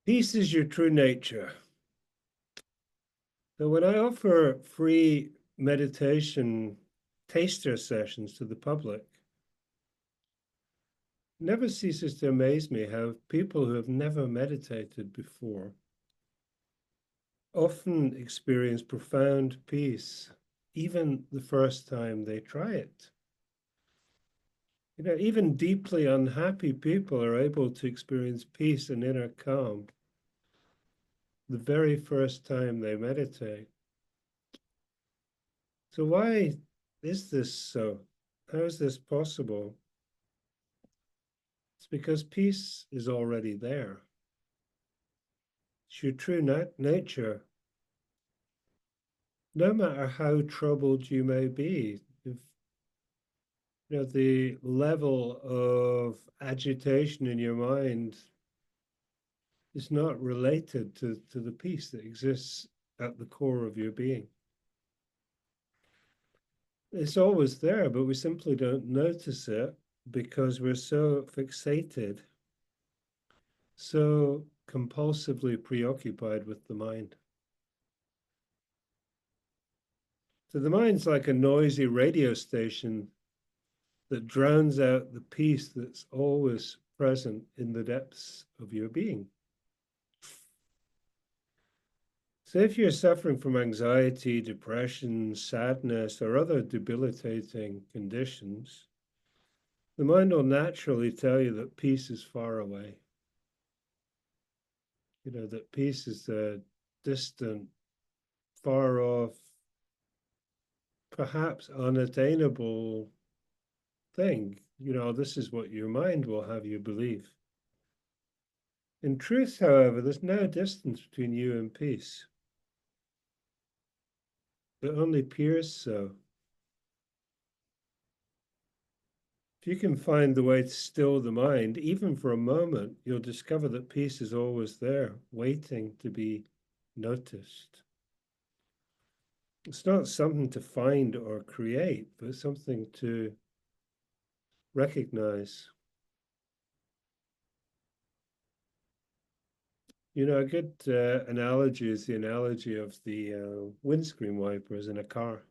Peace is your true nature. So when I offer free meditation taster sessions to the public, it never ceases to amaze me how people who have never meditated before often experience profound peace, even the first time they try it. Even deeply unhappy people are able to experience peace and inner calm the very first time they meditate. So why is this so? How is this possible? It's because peace is already there. It's your true nature. No matter how troubled you may be, if the level of agitation in your mind is not related to the peace that exists at the core of your being. It's always there, but we simply don't notice it because we're so fixated, so compulsively preoccupied with the mind. So the mind's like a noisy radio station that drowns out the peace that's always present in the depths of your being. So if you're suffering from anxiety, depression, sadness, or other debilitating conditions, the mind will naturally tell you that peace is far away. That peace is a distant, far off, perhaps unattainable thing. This is what your mind will have you believe. In truth, however, there's no distance between you and peace. It only appears so. If you can find the way to still the mind, even for a moment, you'll discover that peace is always there, waiting to be noticed. It's not something to find or create, but something to recognize. A good analogy is the analogy of the windscreen wipers in a car.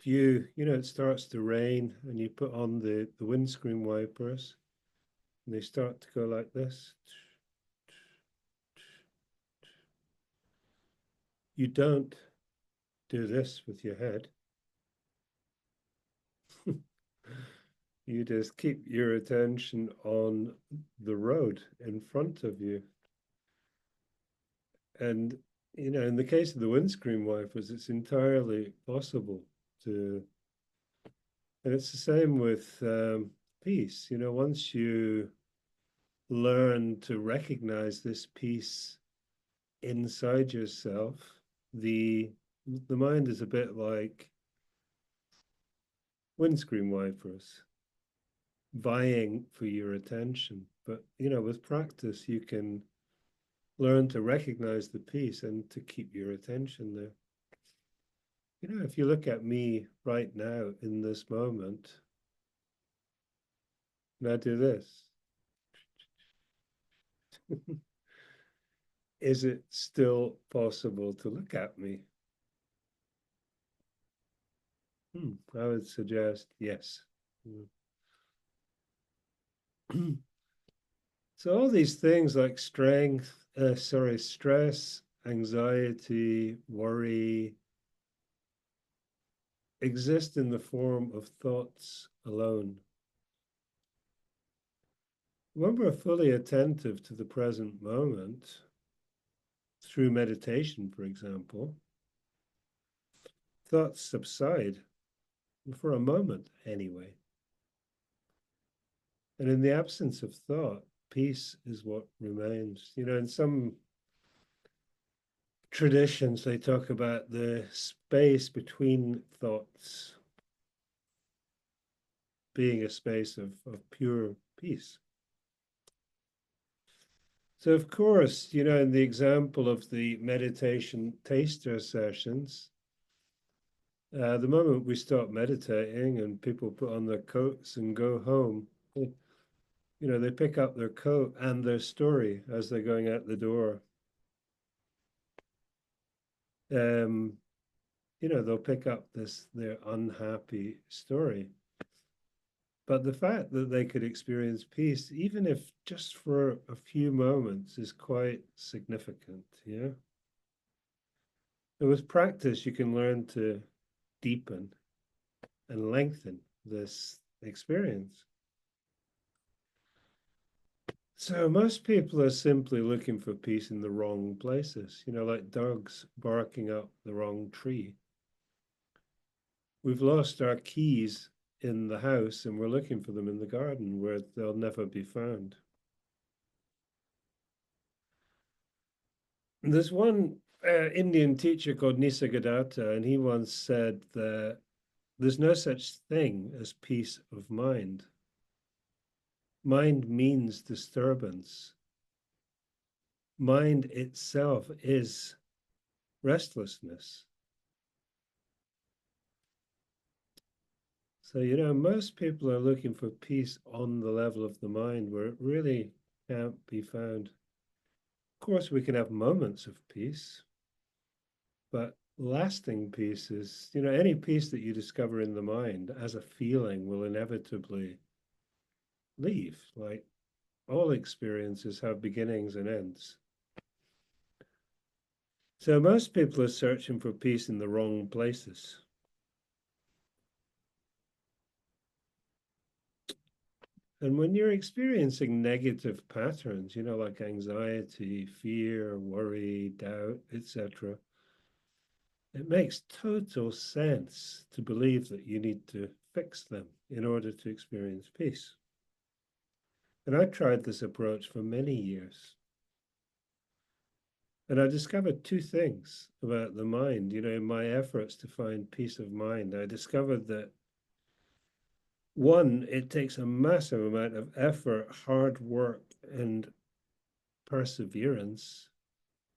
If it starts to rain and you put on the windscreen wipers and they start to go like this, you don't do this with your head. You just keep your attention on the road in front of you. And, in the case of the windscreen wipers, it's entirely possible to, and it's the same with peace. Once you learn to recognize this peace inside yourself, the the mind is a bit like windscreen wipers vying for your attention. But with practice, you can learn to recognize the peace and to keep your attention there. If you look at me right now in this moment, and I do this, is it still possible to look at me? I would suggest yes. So all these things like stress, anxiety, worry exist in the form of thoughts alone. When we're fully attentive to the present moment, through meditation, for example, thoughts subside, for a moment anyway. And in the absence of thought, peace is what remains. In some traditions, they talk about the space between thoughts being a space of pure peace. So, of course, in the example of the meditation taster sessions, the moment we start meditating and people put on their coats and go home, They pick up their coat and their story as they're going out the door. Um, they'll pick up their unhappy story. But the fact that they could experience peace, even if just for a few moments, is quite significant. Yeah. And with practice, you can learn to deepen and lengthen this experience. So most people are simply looking for peace in the wrong places, like dogs barking up the wrong tree. We've lost our keys in the house and we're looking for them in the garden where they'll never be found. There's one Indian teacher called Nisargadatta, and he once said that there's no such thing as peace of mind. Mind means disturbance. Mind itself is restlessness. So, most people are looking for peace on the level of the mind where it really can't be found. Of course, we can have moments of peace, but lasting peace is, any peace that you discover in the mind as a feeling will inevitably leave. Like all experiences have beginnings and ends. So most people are searching for peace in the wrong places. And when you're experiencing negative patterns, like anxiety, fear, worry, doubt, etc., it makes total sense to believe that you need to fix them in order to experience peace. And I tried this approach for many years. And I discovered two things about the mind. In my efforts to find peace of mind, I discovered that one, it takes a massive amount of effort, hard work, and perseverance,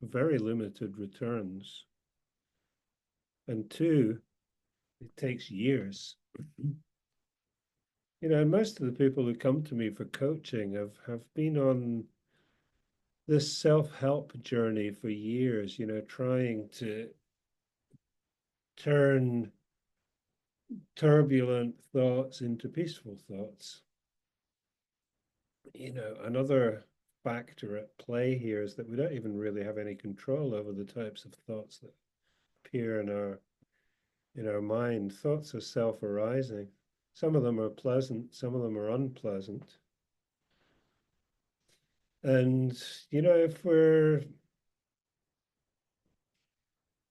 very limited returns. And two, it takes years. Most of the people who come to me for coaching have been on this self-help journey for years, trying to turn turbulent thoughts into peaceful thoughts. Another factor at play here is that we don't even really have any control over the types of thoughts that appear in our mind. Thoughts are self-arising. Some of them are pleasant, some of them are unpleasant. And if we're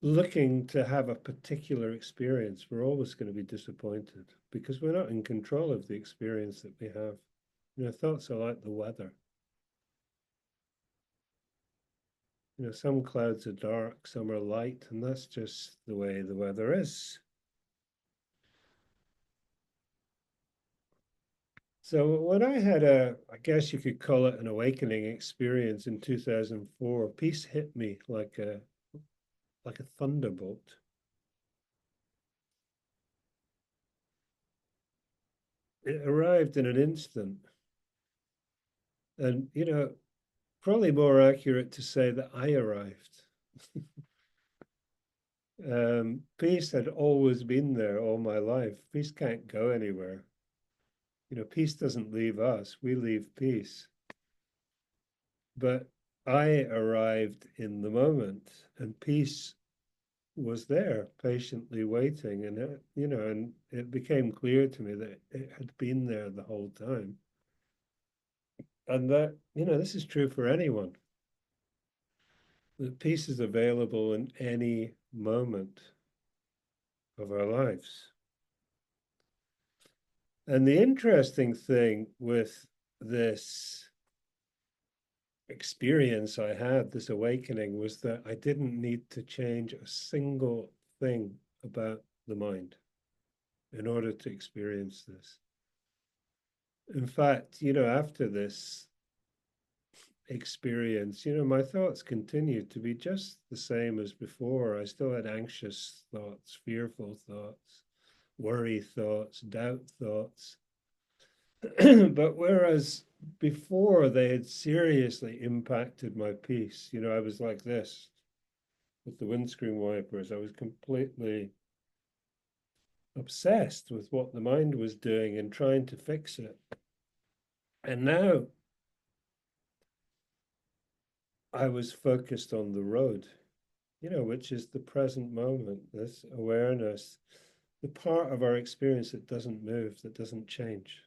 looking to have a particular experience, we're always going to be disappointed because we're not in control of the experience that we have. Thoughts are like the weather. Some clouds are dark, some are light, and that's just the way the weather is. So when I had I guess you could call it an awakening experience in 2004, peace hit me like a thunderbolt. It arrived in an instant. And, probably more accurate to say that I arrived. Peace had always been there all my life. Peace can't go anywhere. Peace doesn't leave us, we leave peace. But I arrived in the moment, and peace was there, patiently waiting. And and it became clear to me that it had been there the whole time. And that, this is true for anyone. That peace is available in any moment of our lives. And the interesting thing with this experience I had, this awakening, was that I didn't need to change a single thing about the mind in order to experience this. In fact, after this experience, my thoughts continued to be just the same as before. I still had anxious thoughts, fearful thoughts, worry thoughts, doubt thoughts. But whereas before they had seriously impacted my peace. You know, I was like this with the windscreen wipers. I was completely obsessed with what the mind was doing and trying to fix it. And now I was focused on the road, you know, which is the present moment, this awareness, the part of our experience that doesn't move, that doesn't change.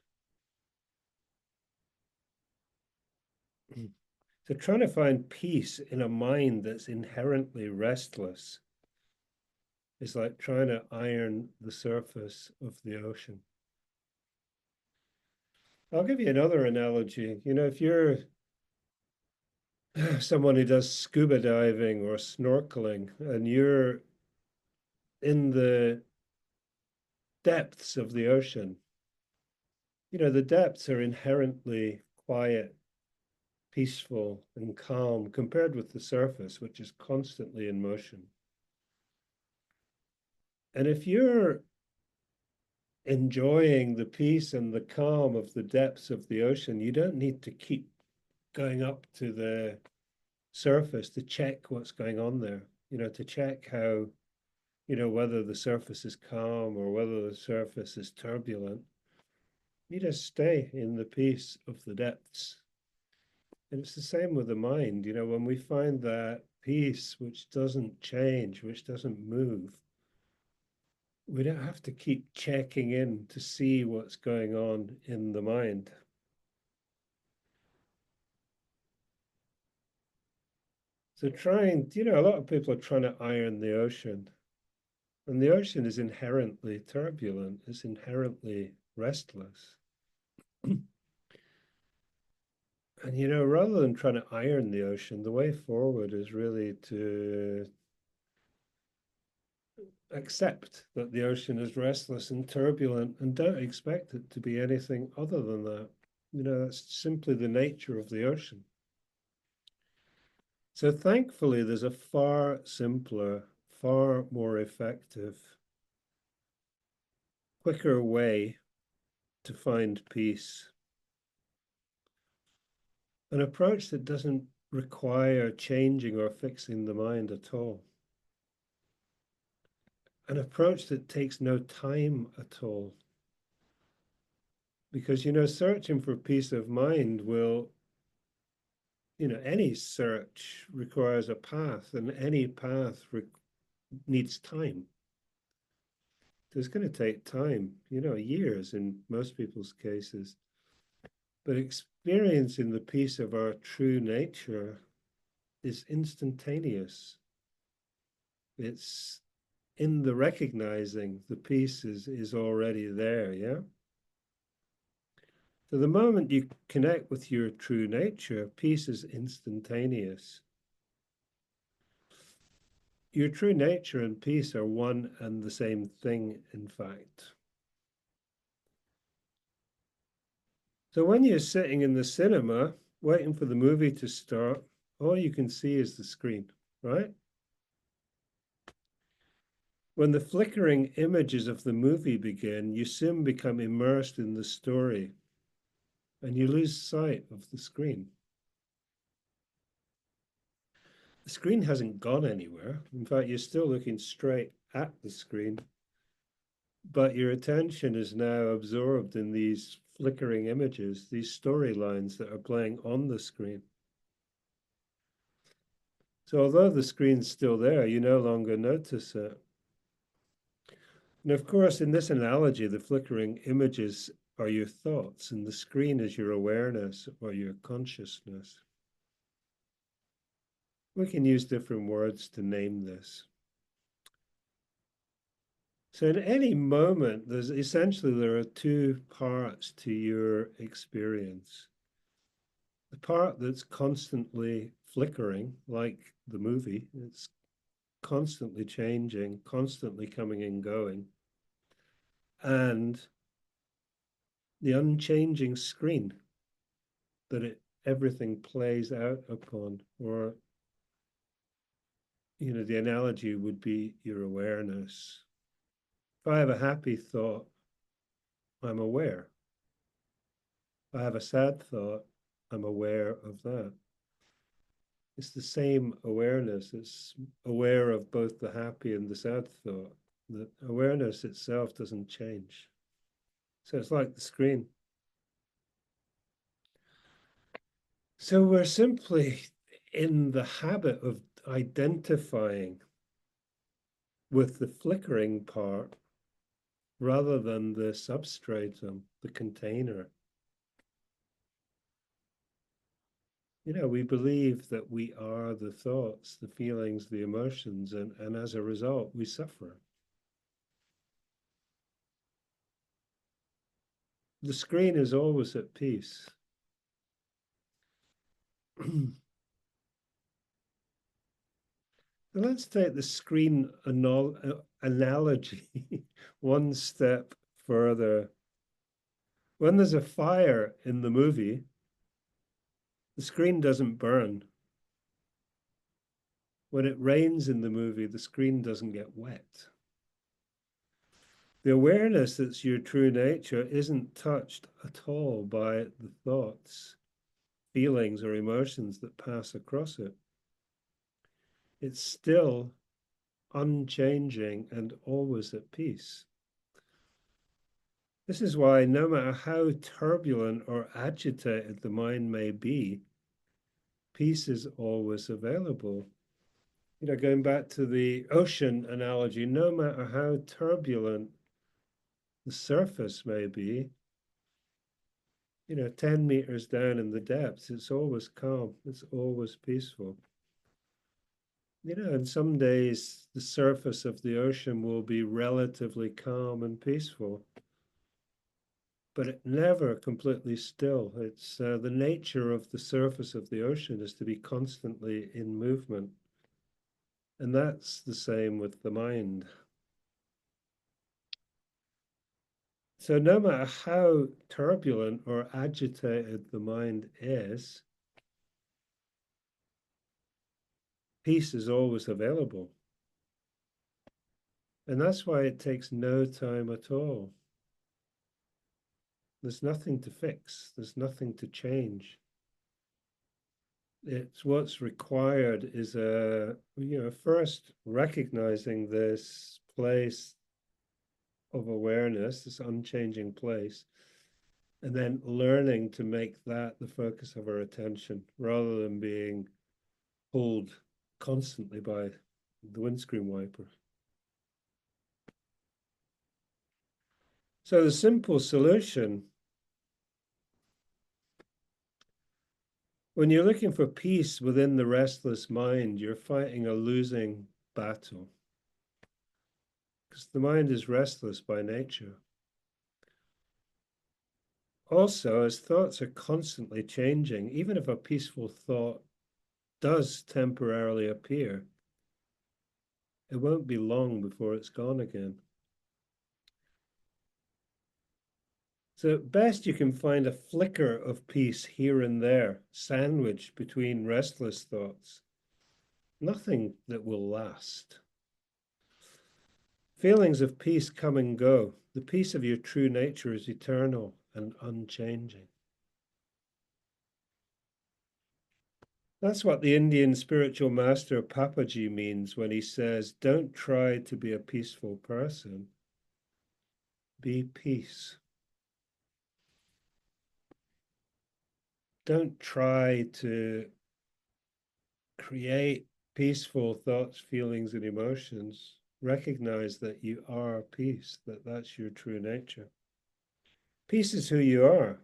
So trying to find peace in a mind that's inherently restless is like trying to iron the surface of the ocean. I'll give you another analogy. You know, if you're someone who does scuba diving or snorkeling and you're in the depths of the ocean, you know, the depths are inherently quiet, peaceful, and calm compared with the surface, which is constantly in motion. And if you're enjoying the peace and the calm of the depths of the ocean, you don't need to keep going up to the surface to check what's going on there, you know, to check how, you know, whether the surface is calm or whether the surface is turbulent. You just stay in the peace of the depths. And it's the same with the mind, you know, when we find that peace which doesn't change, which doesn't move, we don't have to keep checking in to see what's going on in the mind. So trying, you know, a lot of people are trying to iron the ocean, and the ocean is inherently turbulent, it's inherently restless. And, you know, rather than trying to iron the ocean, the way forward is really to accept that the ocean is restless and turbulent and don't expect it to be anything other than that. You know, that's simply the nature of the ocean. So thankfully, there's a far simpler, far more effective, quicker way to find peace. An approach that doesn't require changing or fixing the mind at all. An approach that takes no time at all. Because, you know, searching for peace of mind will, you know, any search requires a path, and any path needs time. So it's going to take time, you know, years in most people's cases. But experiencing the peace of our true nature is instantaneous. It's in the recognizing the peace is already there, yeah? So the moment you connect with your true nature, peace is instantaneous. Your true nature and peace are one and the same thing, in fact. So when you're sitting in the cinema, waiting for the movie to start, all you can see is the screen, right? When the flickering images of the movie begin, you soon become immersed in the story and you lose sight of the screen. The screen hasn't gone anywhere. In fact, you're still looking straight at the screen, but your attention is now absorbed in these flickering images, these storylines that are playing on the screen. So although the screen's still there, you no longer notice it. And of course, in this analogy, the flickering images are your thoughts, and the screen is your awareness or your consciousness. We can use different words to name this. So in any moment, there are two parts to your experience. The part that's constantly flickering, like the movie, it's constantly changing, constantly coming and going, and the unchanging screen that everything plays out upon, or, you know, the analogy would be your awareness. If I have a happy thought, I'm aware. I have a sad thought, I'm aware of that. It's the same awareness. It's aware of both the happy and the sad thought. The awareness itself doesn't change. So it's like the screen. So we're simply in the habit of identifying with the flickering part rather than the substratum, the container. You know, we believe that we are the thoughts, the feelings, the emotions, and as a result, we suffer. The screen is always at peace. Let's take the screen analogy one step further. When there's a fire in the movie, the screen doesn't burn. When it rains in the movie, the screen doesn't get wet. The awareness that's your true nature isn't touched at all by the thoughts, feelings, or emotions that pass across it. It's still unchanging and always at peace. This is why, no matter how turbulent or agitated the mind may be, peace is always available. You know, going back to the ocean analogy, no matter how turbulent the surface may be, 10 meters down in the depths, it's always calm, it's always peaceful. And some days the surface of the ocean will be relatively calm and peaceful, but it never completely still. It's the nature of the surface of the ocean is to be constantly in movement. And that's the same with the mind. So no matter how turbulent or agitated the mind is, peace is always available. And that's why it takes no time at all. There's nothing to fix, there's nothing to change. It's what's required is first recognizing this place of awareness, this unchanging place, and then learning to make that the focus of our attention rather than being pulled constantly by the windscreen wiper. So the simple solution, when you're looking for peace within the restless mind, you're fighting a losing battle because the mind is restless by nature. Also, as thoughts are constantly changing, even if a peaceful thought does temporarily appear, it won't be long before it's gone again. So at best you can find a flicker of peace here and there, sandwiched between restless thoughts. Nothing that will last. Feelings of peace come and go. The peace of your true nature is eternal and unchanging. That's what the Indian spiritual master Papaji means when he says, don't try to be a peaceful person, be peace. Don't try to create peaceful thoughts, feelings, and emotions. Recognize that you are peace, that that's your true nature. Peace is who you are,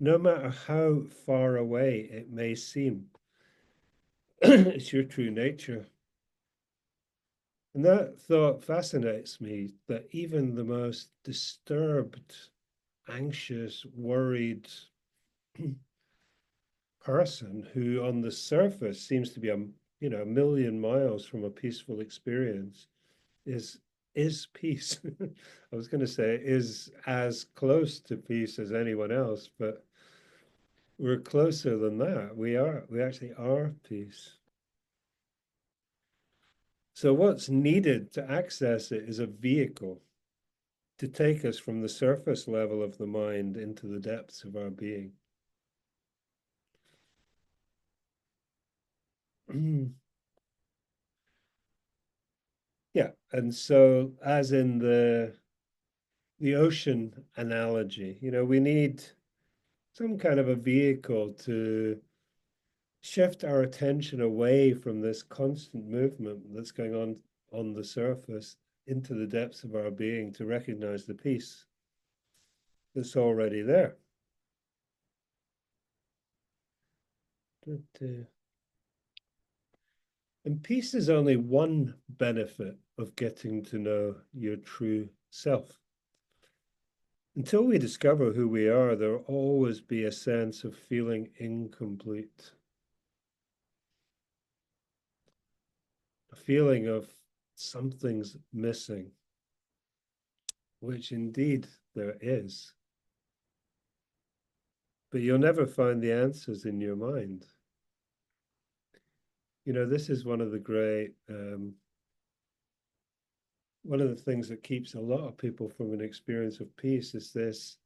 no matter how far away it may seem. It's your true nature. And that thought fascinates me, that even the most disturbed, anxious, worried person who on the surface seems to be a million miles from a peaceful experience is peace. I was going to say is as close to peace as anyone else, but we're closer than that. We actually are peace. So what's needed to access it is a vehicle. to take us from the surface level of the mind into the depths of our being. Yeah, and so as in the ocean analogy, we need some kind of a vehicle to shift our attention away from this constant movement that's going on the surface into the depths of our being to recognize the peace that's already there. And peace is only one benefit of getting to know your true self. Until we discover who we are, there will always be a sense of feeling incomplete, a feeling of something's missing, which indeed there is. But you'll never find the answers in your mind. This is one of the great, one of the things that keeps a lot of people from an experience of peace is this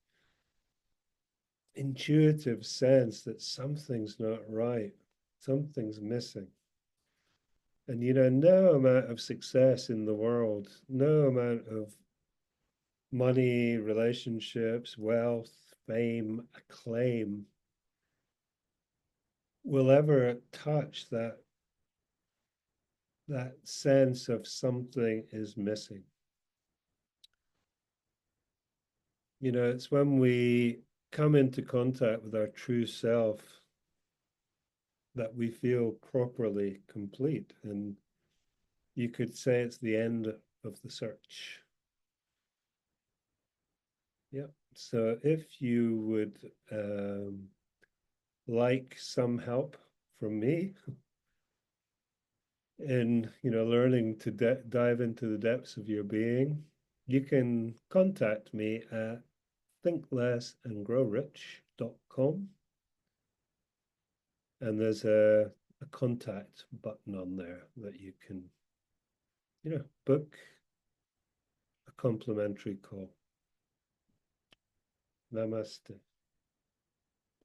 intuitive sense that something's not right, something's missing. And no amount of success in the world, no amount of money, relationships, wealth, fame, acclaim will ever touch that sense of something is missing. It's when we come into contact with our true self that we feel properly complete. And you could say it's the end of the search. Yeah. So if you would like some help from me in learning to dive into the depths of your being, you can contact me at thinklessandgrowrich.com, and there's a contact button on there that you can book a complimentary call. Namaste.